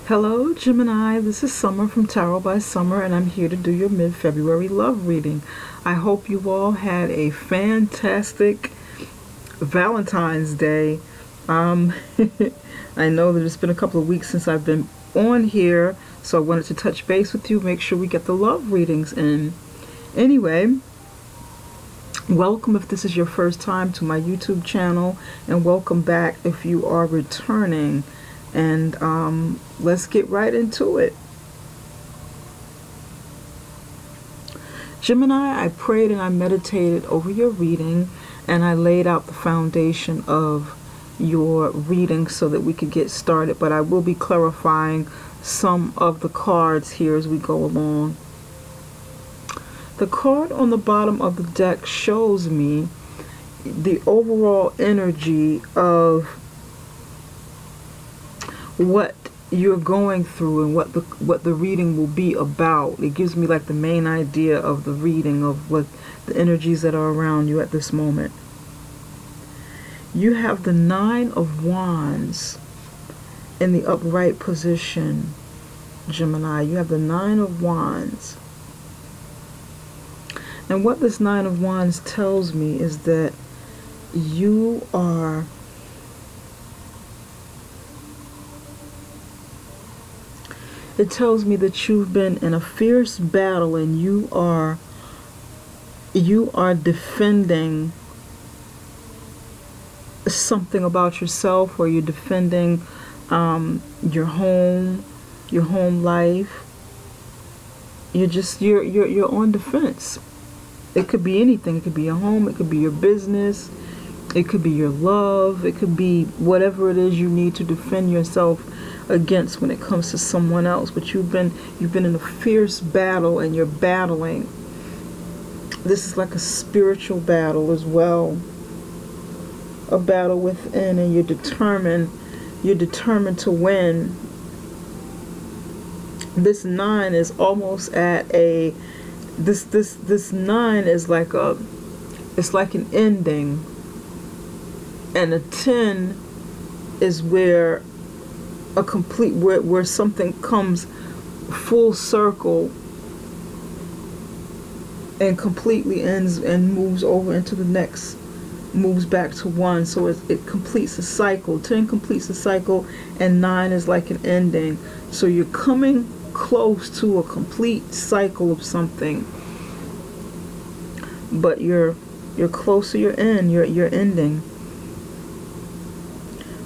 Hello Gemini, this is Summer from Tarot by Summer, and I'm here to do your mid-February love reading. I hope you all had a fantastic Valentine's Day. I know that it's been a couple of weeks since I've been on here, so I wanted to touch base with you, make sure we get the love readings in. Anyway, welcome if this is your first time to my YouTube channel, and welcome back if you are returning. And let's get right into it. Gemini, I prayed and I meditated over your reading, and I laid out the foundation of your reading so that we could get started, but I will be clarifying some of the cards here as we go along. The card on the bottom of the deck shows me the overall energy of what you're going through and what the reading will be about. It gives me like the main idea of the reading, of what the energies that are around you at this moment. You have the Nine of Wands in the upright position, Gemini. You have the Nine of Wands. And what this Nine of Wands tells me is that you are it tells me that you've been in a fierce battle, and you are defending something about yourself, or you're defending your home life. You're on defense. It could be anything. It could be your home, it could be your business, it could be your love, it could be whatever it is you need to defend yourself against when it comes to someone else. But you've been in a fierce battle, and you're battling. This is like a spiritual battle as well, a battle within, and you're determined to win. This nine is almost at a this nine is like it's like an ending, and a 10 is where a complete where something comes full circle and completely ends and moves over into the next, moves back to 1. So it completes a cycle. 10 completes a cycle, and 9 is like an ending. So you're coming close to a complete cycle of something, but you're closer, you're ending.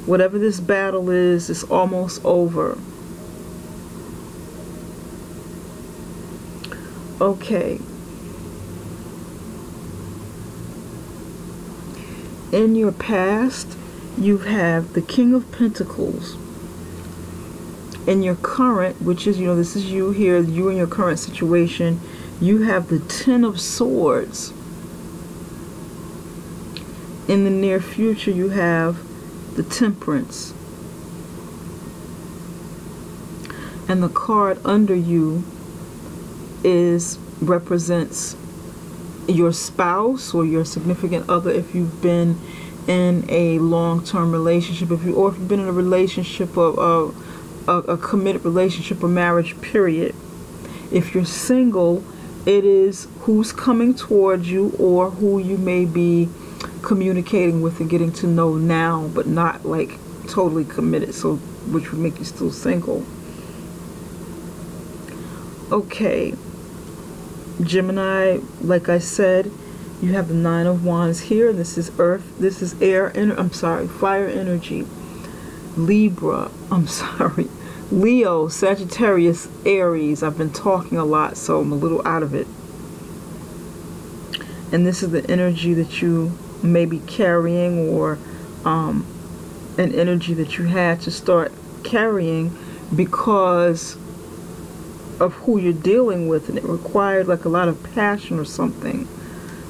Whatever this battle is, it's almost over. Okay. In your past, you have the King of Pentacles. In your current, which is, this is you here, you in your current situation, you have the Ten of Swords. In the near future, you have the Temperance. And the card under you represents your spouse or your significant other, if you've been in a long-term relationship, or if you've been in a relationship of a committed relationship or marriage period. If you're single, it is who's coming towards you, or who you may be communicating with and getting to know now, but not like totally committed, so which would make you still single. Okay, Gemini, like I said, you have the Nine of Wands here. This is earth, this is air, fire energy. Leo, Sagittarius, Aries. I've been talking a lot, so I'm a little out of it. And this is the energy that you may be carrying, or an energy that you had to start carrying because of who you're dealing with, and it required like a lot of passion or something.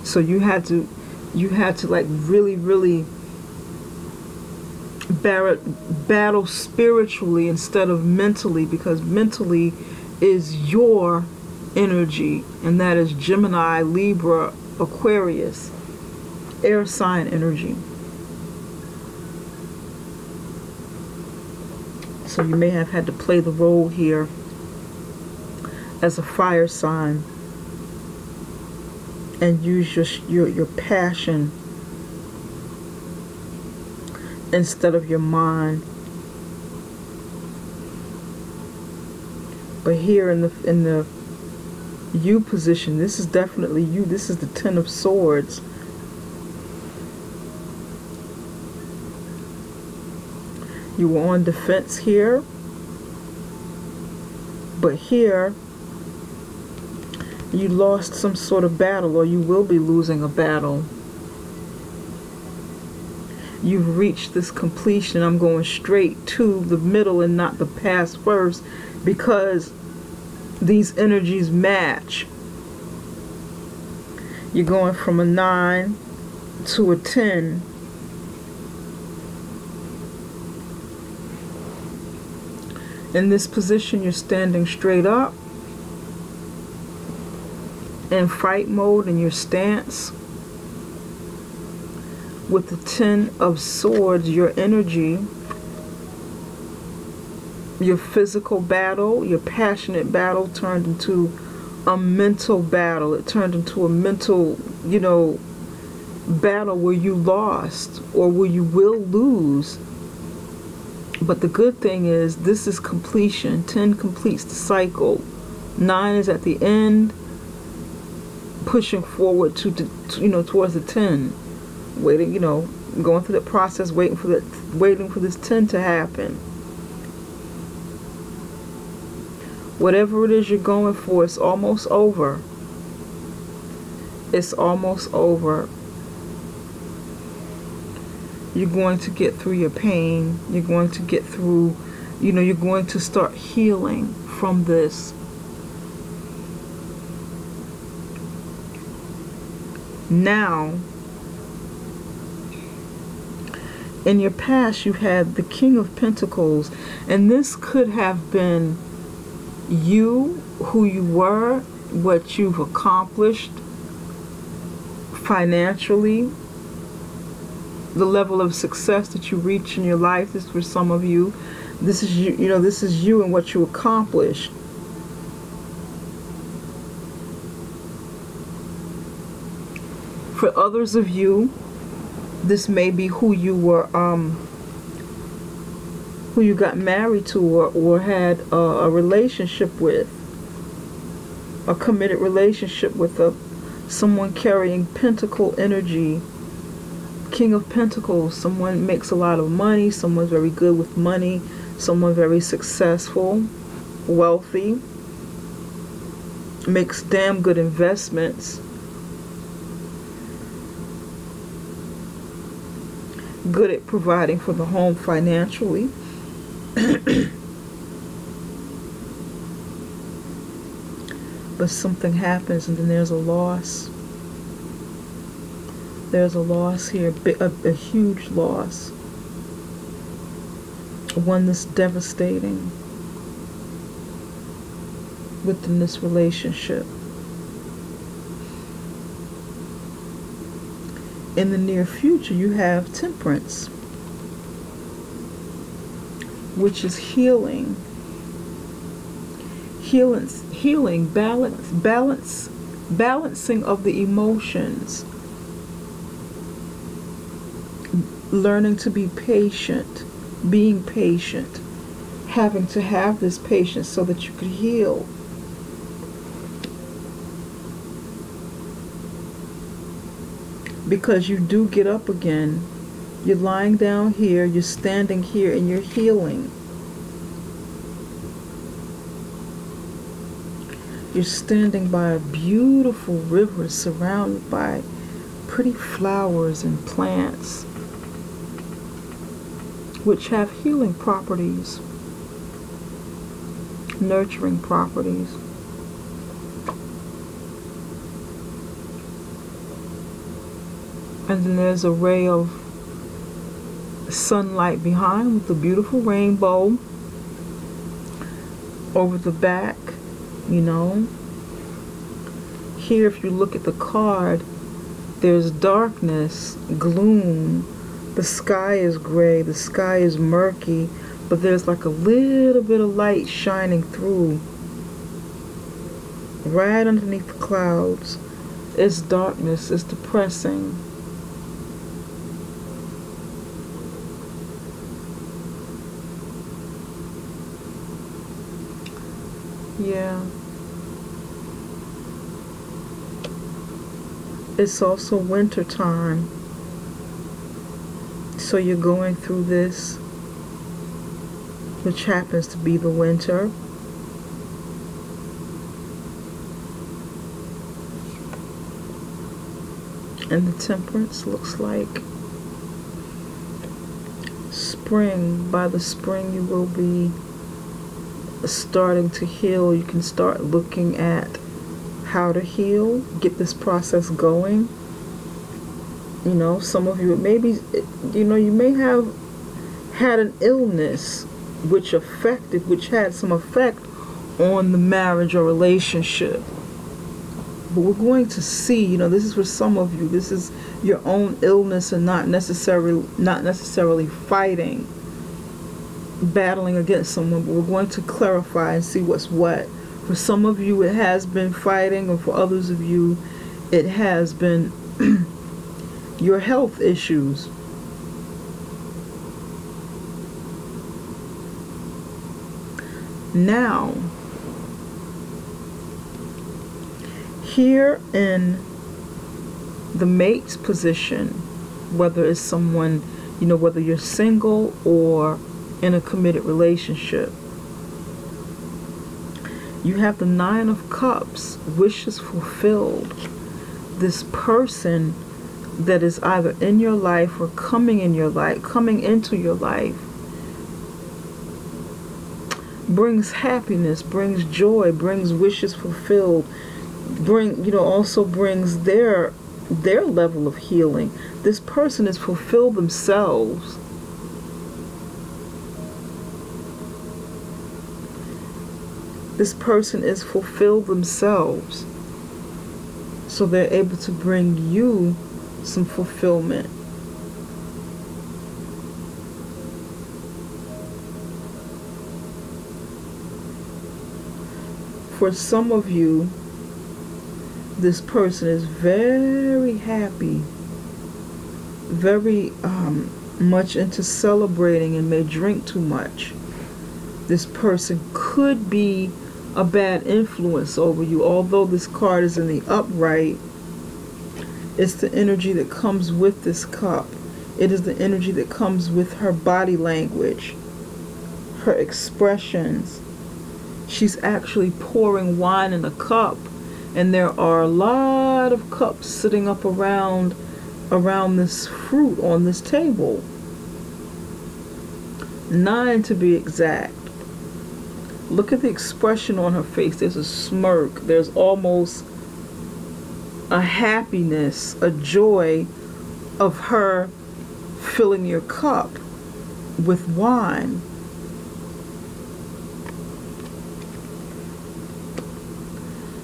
So you had to like really battle spiritually instead of mentally, because mentally is your energy, and that is Gemini, Libra, Aquarius, air sign energy. So you may have had to play the role here as a fire sign and use your passion instead of your mind. But here in the you position, this is definitely you. This is the Ten of Swords. You were on defense here, but here you lost some sort of battle, or you will be losing a battle. You've reached this completion. I'm going straight to the middle and not the past first, because these energies match. You're going from a 9 to a 10. In this position, you're standing straight up in fight mode in your stance. With the Ten of Swords, your energy, your physical battle, your passionate battle turned into a mental battle. It turned into a mental, battle where you lost or where you will lose. But the good thing is, this is completion. 10 completes the cycle. 9 is at the end, pushing forward to towards the 10. Waiting, going through the process, waiting for this 10 to happen. Whatever it is you're going for, it's almost over. It's almost over. You're going to get through your pain. You're going to get through, you're going to start healing from this. Now, in your past, you had the King of Pentacles, and this could have been you, who you were, what you've accomplished financially, the level of success that you reach in your life. This, for some of you, this is you, this is you and what you accomplished. For others of you, this may be who you were, who you got married to, or had a relationship with, a committed relationship with, someone carrying Pentacle energy. King of Pentacles, someone makes a lot of money, someone's very good with money, someone very successful, wealthy, makes damn good investments, good at providing for the home financially. But something happens and then there's a loss. There's a loss here, a huge loss. One that's devastating within this relationship. In the near future, you have Temperance, which is healing. Healing, balancing of the emotions. Learning to be patient, being patient, having to have this patience so that you could heal. Because you do get up again. You're lying down here, you're standing here, and you're healing. You're standing by a beautiful river surrounded by pretty flowers and plants, which have healing properties, nurturing properties. And then there's a ray of sunlight behind with a beautiful rainbow over the back, Here, if you look at the card, there's darkness, gloom. The sky is gray, the sky is murky, but there's like a little bit of light shining through right underneath the clouds. It's darkness. It's depressing. Yeah. It's also winter time. So you're going through this, which happens to be the winter. And the temperance looks like spring. By the spring you will be starting to heal. You can start looking at how to heal, get this process going. You know, some of you, maybe, you know, you may have had an illness which had some effect on the marriage or relationship. But we're going to see, you know, this is for some of you, this is your own illness and not necessarily fighting, battling against someone, but we're going to clarify and see what's what. For some of you it has been fighting, and for others of you it has been your health issues. Now, here in the mate's position, whether it's someone, you know, whether you're single or in a committed relationship, you have the Nine of Cups, wishes fulfilled. This person that is either in your life or coming into your life, brings happiness, brings joy, brings wishes fulfilled, also brings their level of healing. This person has fulfilled themselves. This person is fulfilled themselves, so they're able to bring you some fulfillment. For some of you, this person is very happy, very much into celebrating, and may drink too much. This person could be a bad influence over you. Although this card is in the upright, it's the energy that comes with this cup. It is the energy that comes with her body language, her expressions. She's actually pouring wine in a cup, and there are a lot of cups sitting up around this fruit on this table. 9 to be exact. Look at the expression on her face. There's a smirk. There's almost a happiness, a joy of her filling your cup with wine.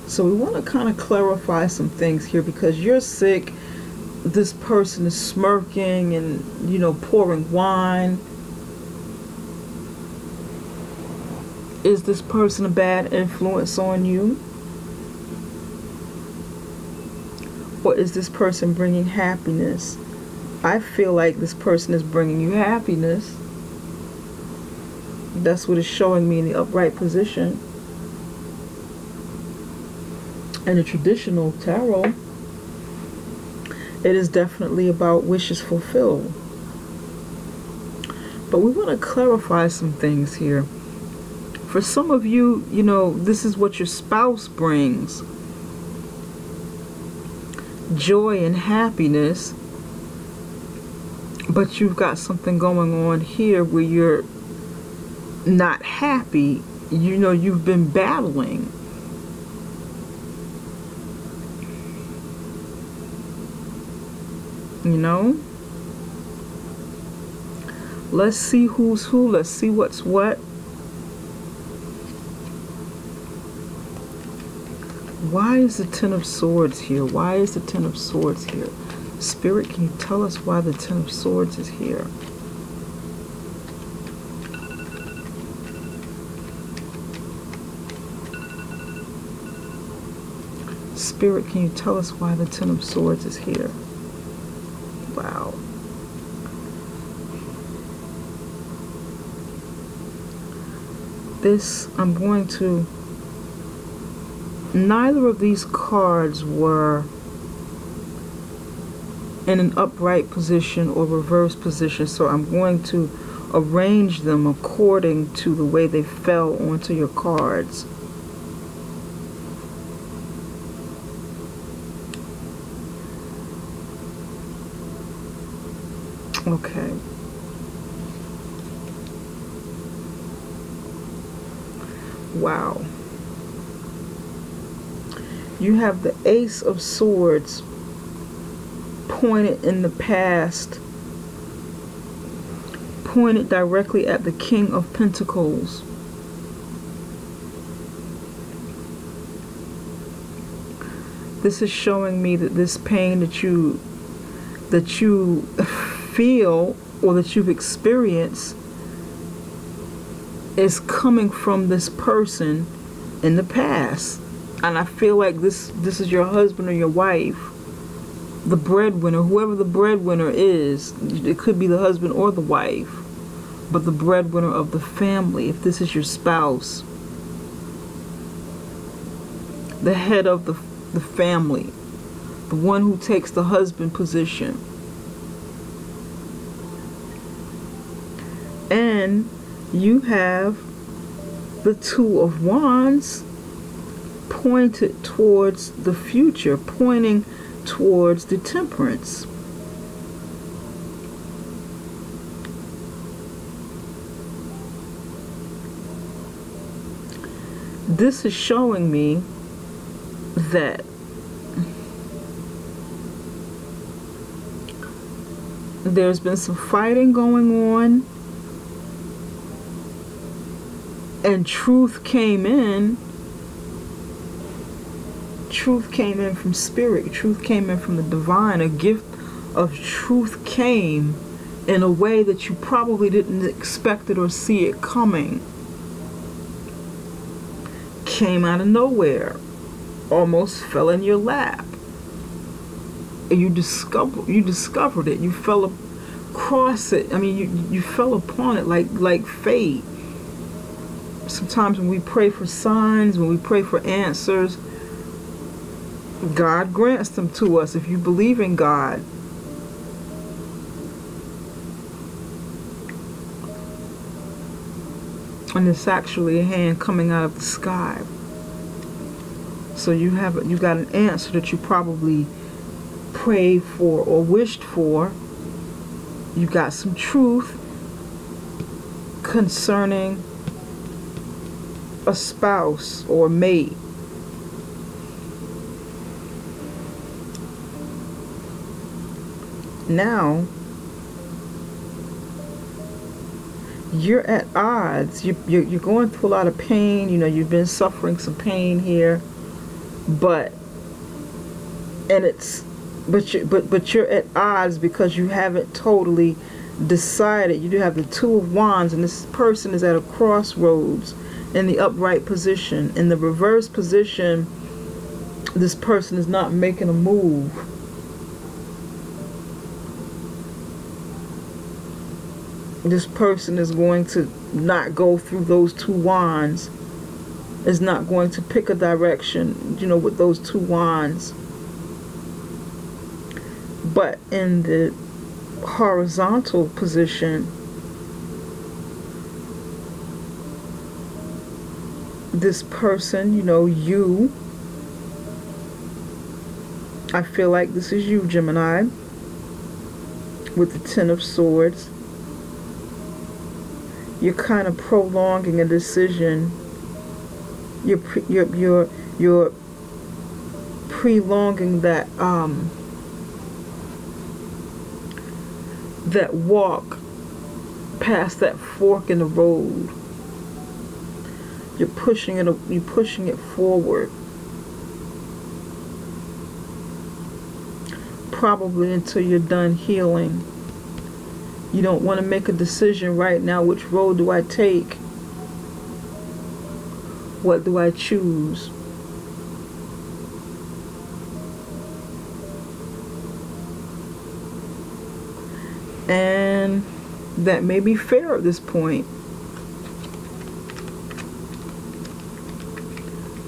So we want to kind of clarify some things here, because you're sick. This person is smirking and, you know, pouring wine. Is this person a bad influence on you? Or is this person bringing happiness? I feel like this person is bringing you happiness. That's what it's showing me in the upright position. In the traditional tarot, it is definitely about wishes fulfilled. But we want to clarify some things here. For some of you, you know, this is what your spouse brings. Joy and happiness. But you've got something going on here where you're not happy. You know, you've been battling. You know? Let's see who's who. Let's see what's what. Why is the Ten of Swords here? Why is the Ten of Swords here? Spirit, can you tell us why the Ten of Swords is here? Spirit, can you tell us why the Ten of Swords is here? Wow. This, I'm going to... Neither of these cards were in an upright position or reverse position, so I'm going to arrange them according to the way they fell onto your cards. Okay. Wow. You have the Ace of Swords pointed in the past, pointed directly at the King of Pentacles. This is showing me that this pain that you feel or that you've experienced is coming from this person in the past. And I feel like this is your husband or your wife, the breadwinner, whoever the breadwinner is. It could be the husband or the wife, but the breadwinner of the family, if this is your spouse, the head of the family, the one who takes the husband position. And you have the Two of Wands pointed towards the future, pointing towards the Temperance. This is showing me that there's been some fighting going on, and truth came in. Truth came in from Spirit. Truth came in from the divine. A gift of truth came in a way that you probably didn't expect it or see it coming. Came out of nowhere. Almost fell in your lap. And you discovered it. You fell across it. I mean, you fell upon it like fate. Sometimes when we pray for signs, when we pray for answers, God grants them to us if you believe in God. And it's actually a hand coming out of the sky. So you got an answer that you probably prayed for or wished for. You got some truth concerning a spouse or a mate. Now you're at odds. You're going through a lot of pain. You know, you've been suffering some pain here, but you're at odds because you haven't totally decided. You do have the Two of Wands, and this person is at a crossroads in the upright position. In the reverse position, this person is not making a move. This person is going to not go through those two wands. Is not going to pick a direction, you know, with those two wands. But in the horizontal position, this person, you know, you, I feel like this is you, Gemini, with the Ten of Swords. You're kind of prolonging a decision. You're prolonging that that walk past that fork in the road. You're pushing it forward. Probably until you're done healing. You don't want to make a decision right now. Which road do I take? What do I choose? and that may be fair at this point.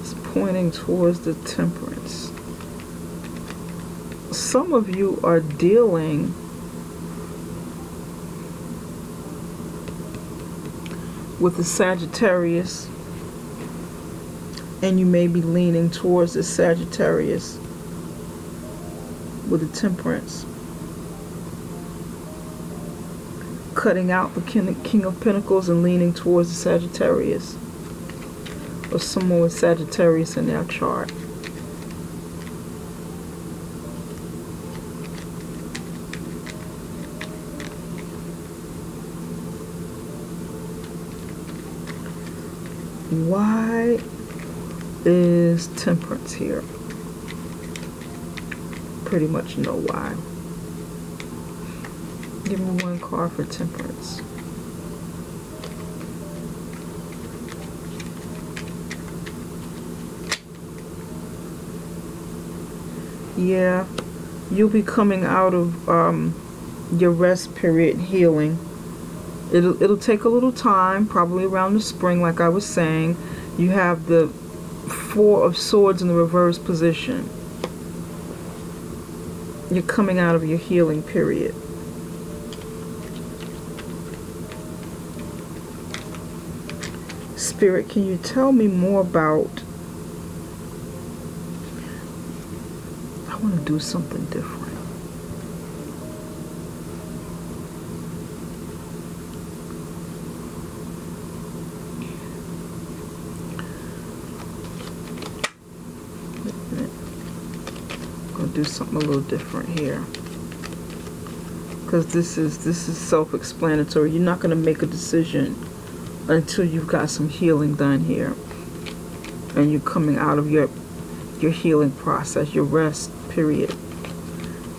It's pointing towards the Temperance. Some of you are dealing with the Sagittarius, and you may be leaning towards the Sagittarius with the Temperance. Cutting out the King of Pentacles and leaning towards the Sagittarius, or someone with Sagittarius in their chart. Why is Temperance here? Pretty much know why. Give me one card for Temperance. Yeah, you'll be coming out of your rest period and healing. It'll take a little time, probably around the spring, like I was saying. You have the Four of Swords in the reverse position. You're coming out of your healing period. Spirit, can you tell me more about... I want to do something different. Do something a little different here, because this is self-explanatory. You're not going to make a decision until you've got some healing done here, and you're coming out of your healing process, your rest period.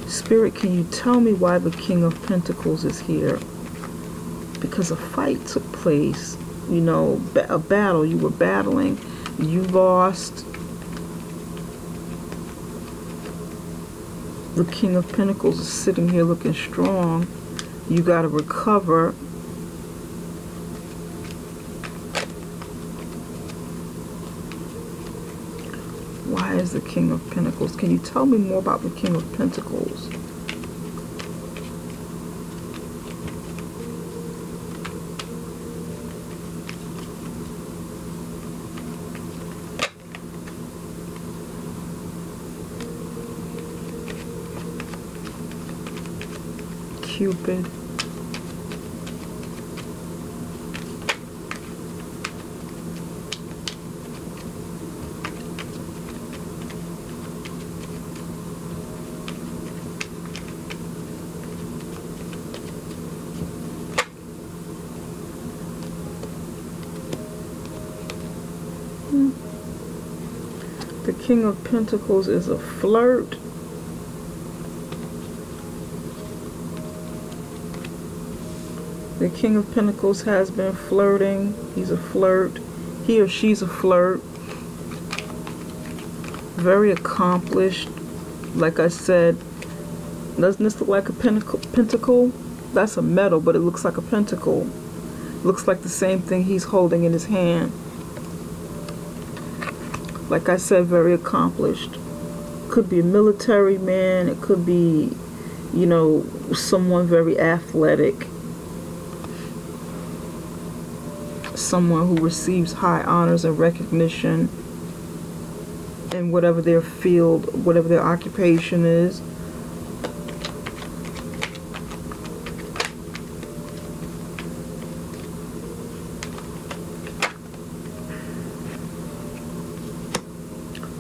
Spirit, can you tell me why the King of Pentacles is here? Because a fight took place, you know, a battle. You were battling, you lost. The King of Pentacles is sitting here looking strong. You got to recover. Why is the King of Pentacles? Can you tell me more about the King of Pentacles? Cupid. The King of Pentacles is a flirt. The King of Pentacles has been flirting. He's a flirt. He or she's a flirt. Very accomplished. Like I said, doesn't this look like a pentacle? That's a metal, but it looks like a pentacle. Looks like the same thing he's holding in his hand. Like I said, very accomplished. Could be a military man. It could be, you know, someone very athletic. Someone who receives high honors and recognition in whatever their field, whatever their occupation is.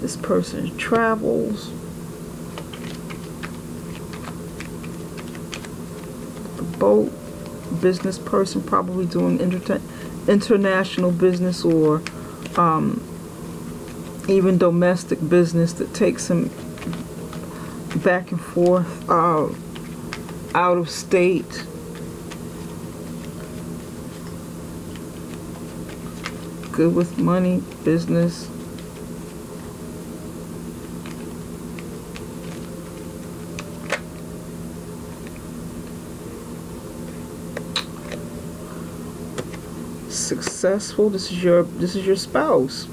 This person travels. The boat. Business person, probably doing international business, or even domestic business that takes him back and forth out of state. Good with money, business. successful. This is your spouse.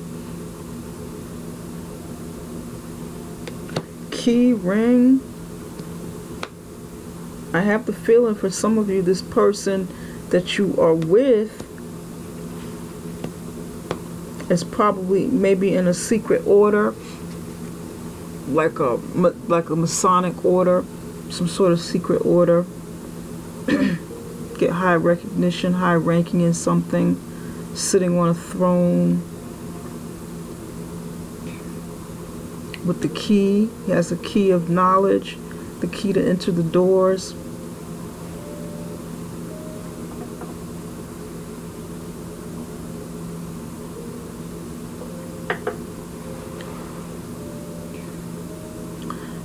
Key ring. I have the feeling for some of you, this person that you are with is probably maybe in a secret order, like a Masonic order, some sort of secret order. Get high recognition, high ranking in something, sitting on a throne. With the key, he has the key of knowledge, the key to enter the doors.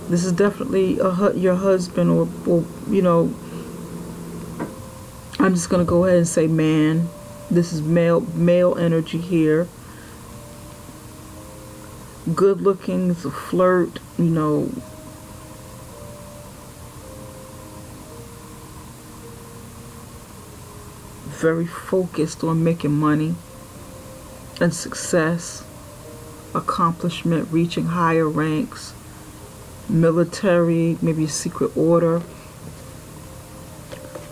This is definitely your husband, or you know, I'm just going to go ahead and say man. This is male energy here. Good looking, it's a flirt, you know. Very focused on making money and success, accomplishment, reaching higher ranks, military, maybe a secret order.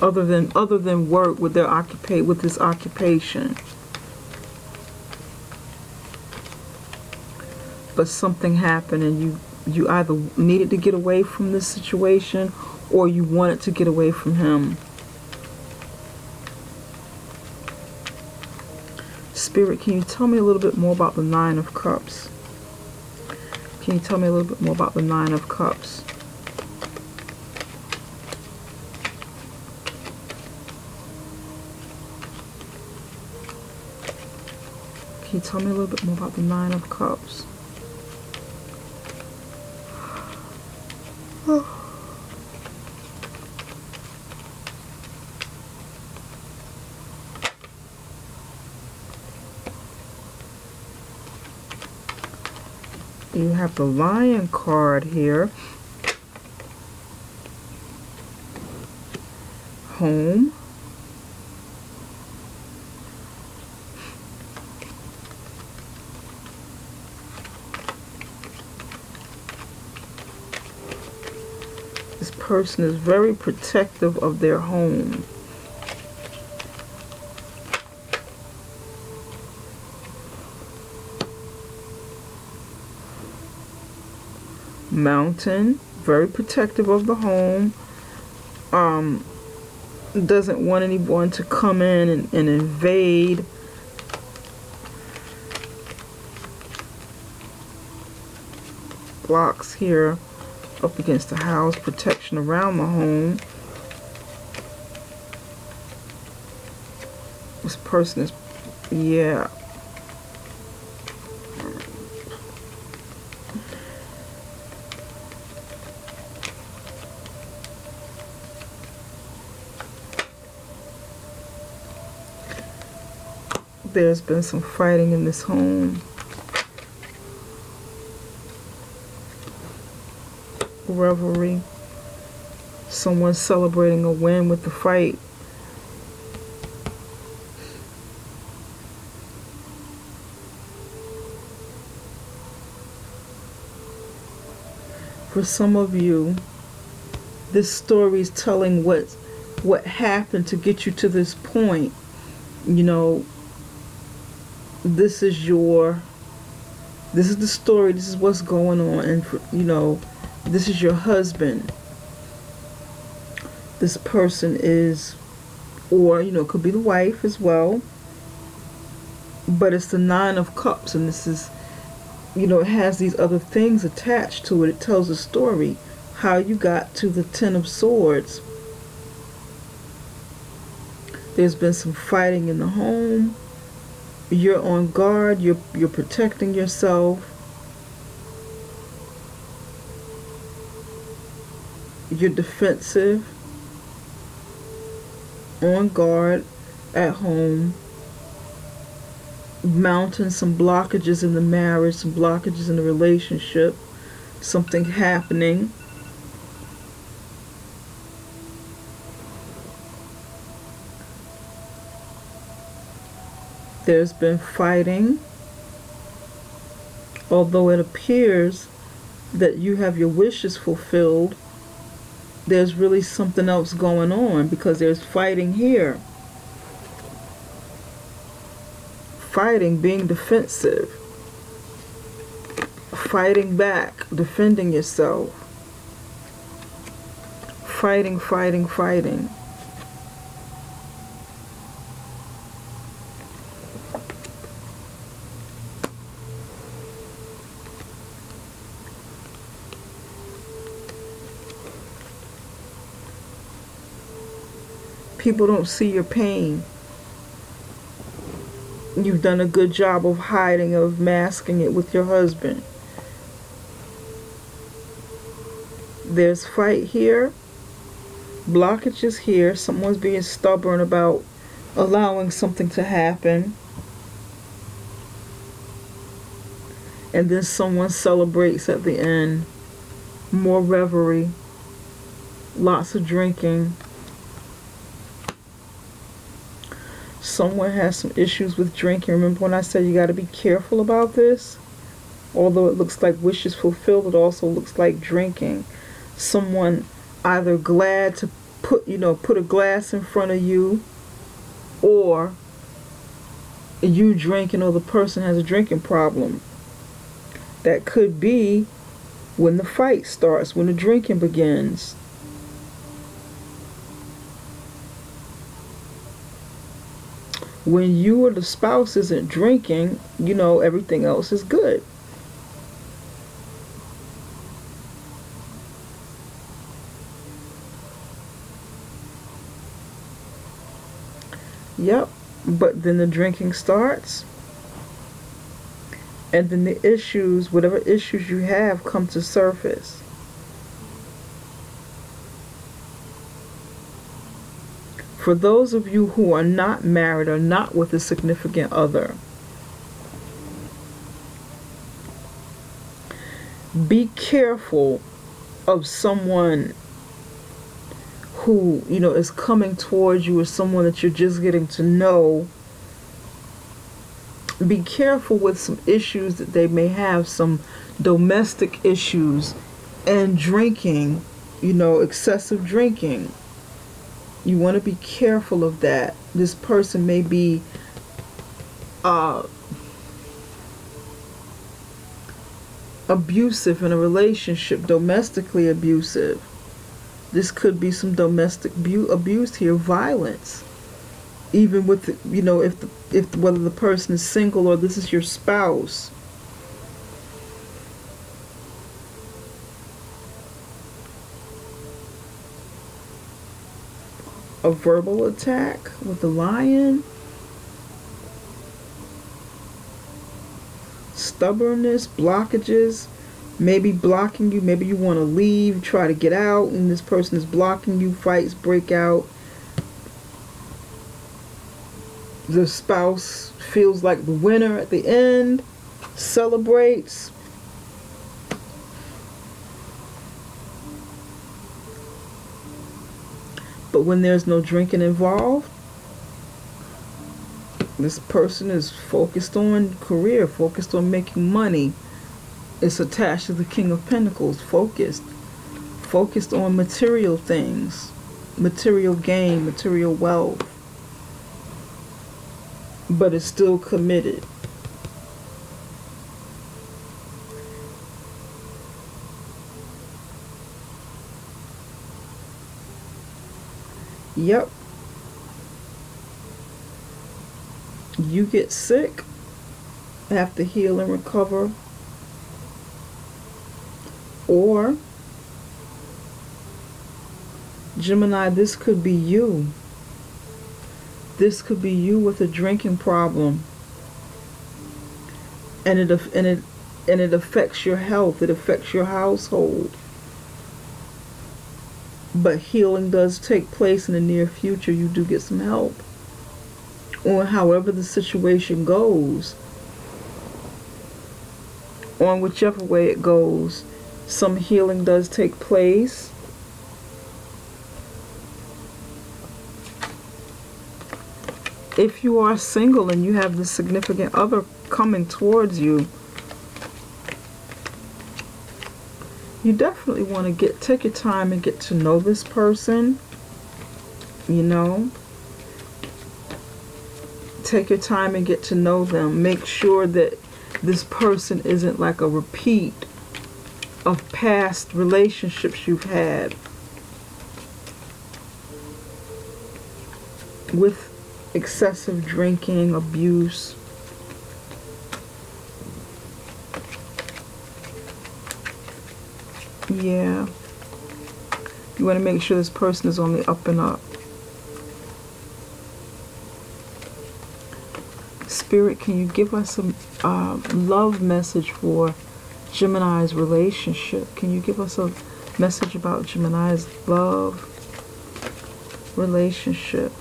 Other than work, with this occupation. But something happened and you either needed to get away from this situation or you wanted to get away from him. Spirit, can you tell me a little bit more about the Nine of Cups? Can you tell me a little bit more about the Nine of Cups? Can you tell me a little bit more about the Nine of Cups? You have the Lion card here. Home. This person is very protective of their home. Mountain, very protective of the home. Doesn't want anyone to come in and invade. Blocks here up against the house, protection around the home. This person is, yeah. There's been some fighting in this home. Revelry. Someone celebrating a win with the fight. For some of you, this story is telling what happened to get you to this point. You know, this is the story, this is what's going on, and you know, this is your husband. This person is, or you know, could be the wife as well, but it's the Nine of Cups, and this is, you know, it has these other things attached to it. It tells a story how you got to the Ten of Swords. There's been some fighting in the home. You're on guard, you're protecting yourself. You're defensive, on guard, at home. Mounting some blockages in the marriage, some blockages in the relationship, something happening. There's been fighting, although it appears that you have your wishes fulfilled. There's really something else going on, because there's fighting here. Fighting, being defensive. Fighting back, defending yourself. Fighting, fighting, fighting. People don't see your pain. You've done a good job of hiding, of masking it with your husband. There's fight here, blockages here. Someone's being stubborn about allowing something to happen. And then someone celebrates at the end. More revelry, lots of drinking. Someone has some issues with drinking. Remember when I said you got to be careful about this? Although it looks like wishes fulfilled, it also looks like drinking. Someone either glad to put a glass in front of you, or you drinking, or the person has a drinking problem. That could be when the fight starts, when the drinking begins. When you or the spouse isn't drinking, everything else is good. Yep, but then the drinking starts, and then the issues, whatever issues you have, come to surface. For those of you who are not married or not with a significant other, be careful of someone who, is coming towards you, or someone that you're just getting to know. Be careful with some issues that they may have, some domestic issues, and drinking, excessive drinking. You want to be careful of that. This person may be abusive in a relationship, domestically abusive. This could be some domestic abuse here, violence. Even with, if whether the person is single or this is your spouse. A verbal attack with the lion. Stubbornness, blockages. Maybe blocking you. Maybe you want to leave, try to get out, and this person is blocking you. Fights break out. The spouse feels like the winner at the end. Celebrates. But when there's no drinking involved, this person is focused on career, focused on making money. It's attached to the King of Pentacles, focused on material things, material gain, material wealth, but is still committed. Yep. You get sick, have to heal and recover. Or, Gemini, this could be you. This could be you with a drinking problem. And it affects your health. It affects your household. But healing does take place in the near future. You do get some help. Or however the situation goes. On whichever way it goes, some healing does take place. If you are single and you have the significant other coming towards you, you definitely want to take your time and get to know this person. You know, take your time and get to know them. Make sure that this person isn't like a repeat of past relationships you've had with excessive drinking, abuse. Yeah. You want to make sure this person is on the up and up. Spirit, can you give us a love message for Gemini's relationship? Can you give us a message about Gemini's love relationship?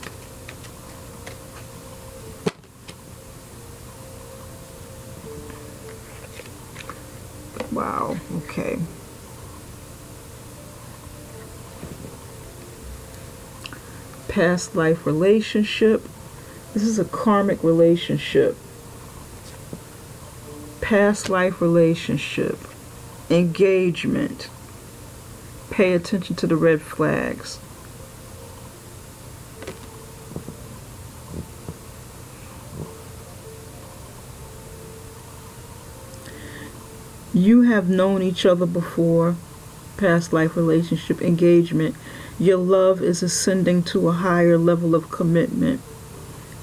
Wow, okay. Past life relationship. This is a karmic relationship. Past life relationship. Engagement. Pay attention to the red flags. You have known each other before. Past life relationship. Engagement. Your love is ascending to a higher level of commitment.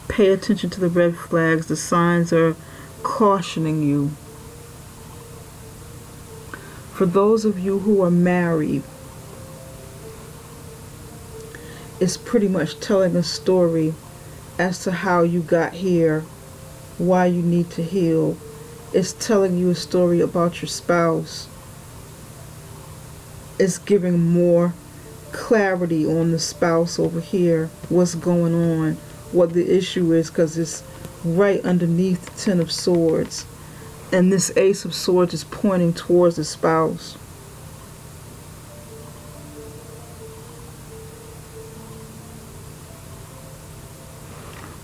Pay attention to the red flags. The signs are cautioning you. For those of you who are married, it's pretty much telling a story as to how you got here, why you need to heal. It's telling you a story about your spouse. It's giving more clarity on the spouse over here, what's going on, what the issue is, because it's right underneath the Ten of Swords, and this Ace of Swords is pointing towards the spouse.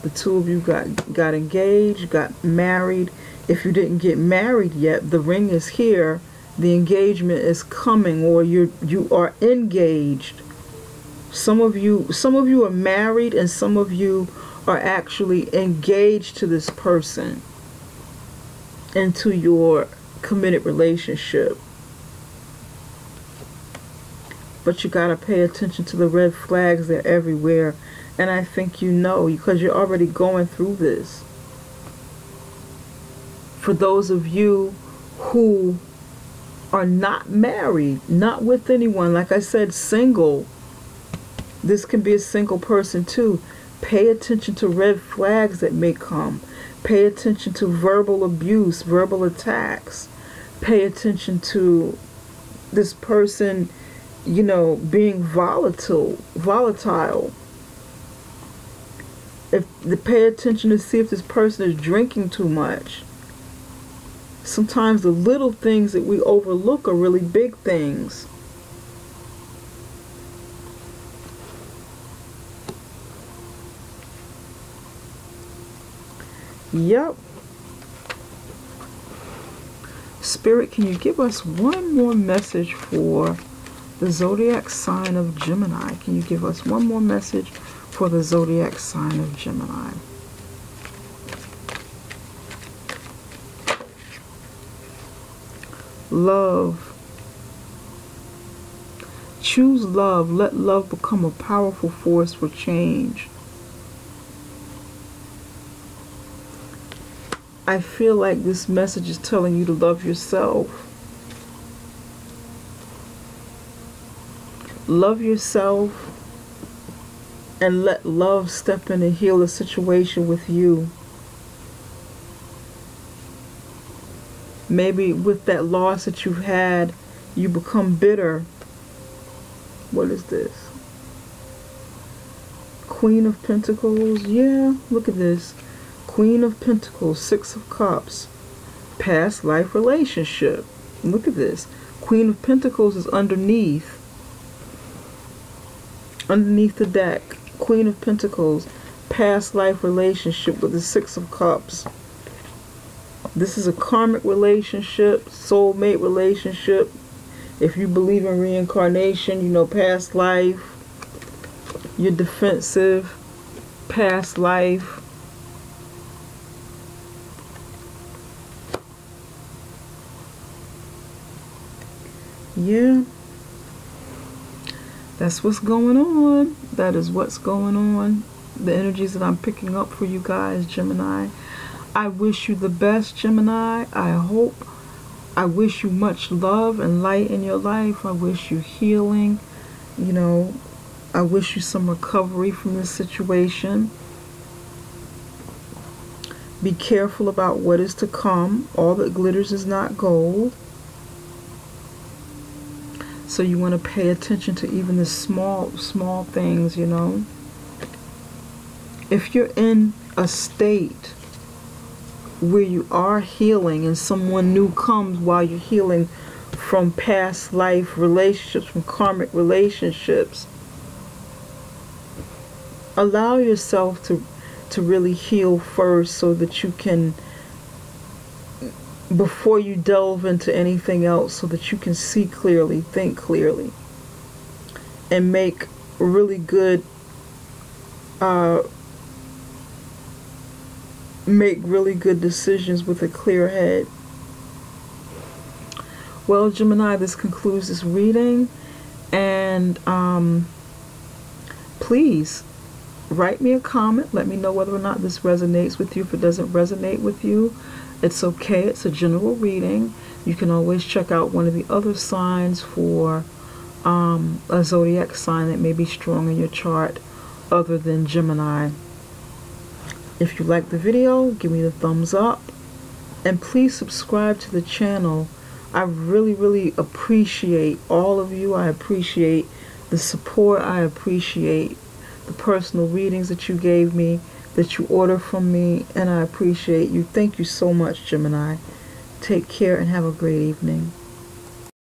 The two of you got engaged, got married. If you didn't get married yet, the ring is here. The engagement is coming, or you are engaged. Some of you are married, and some of you are actually engaged to this person, into your committed relationship. But you gotta pay attention to the red flags. They're everywhere, and I think you know, because you're already going through this. For those of you who are not married, not with anyone, like I said, single, this can be a single person too. Pay attention to red flags that may come. Pay attention to verbal abuse, verbal attacks. Pay attention to this person, you know, being volatile. Pay attention to see if this person is drinking too much. Sometimes the little things that we overlook are really big things. Yep. Spirit, can you give us one more message for the zodiac sign of Gemini? Can you give us one more message for the zodiac sign of Gemini? Love. Choose love. Let love become a powerful force for change. I feel like this message is telling you to love yourself. Love yourself and let love step in and heal the situation with you. Maybe with that loss that you've had, you become bitter. What is this? Queen of Pentacles. Yeah, look at this. Queen of Pentacles, Six of Cups. Past life relationship. Look at this. Queen of Pentacles is underneath the deck. Queen of Pentacles. past life relationship with the Six of Cups. This is a karmic relationship, soulmate relationship. If you believe in reincarnation, you know, past life, you're defensive, past life. Yeah. That's what's going on. That is what's going on. The energies that I'm picking up for you guys, Gemini. I wish you the best, Gemini. I wish you much love and light in your life. I wish you healing. You know, I wish you some recovery from this situation. Be careful about what is to come. All that glitters is not gold. So you want to pay attention to even the small things, you know. If you're in a state where you are healing and someone new comes while you're healing from past life relationships, from karmic relationships, allow yourself to really heal first so that you can, before you delve into anything else, so that you can see clearly, think clearly, and make really good decisions with a clear head. Well, Gemini, this concludes this reading, and please write me a comment. Let me know whether or not this resonates with you. If it doesn't resonate with you, it's okay. It's a general reading. You can always check out one of the other signs for a zodiac sign that may be strong in your chart other than Gemini. If you like the video, give me the thumbs up, and please subscribe to the channel. I really appreciate all of you. I appreciate the support. I appreciate the personal readings that you gave me, that you order from me, and I appreciate you. Thank you so much, Gemini. Take care and have a great evening.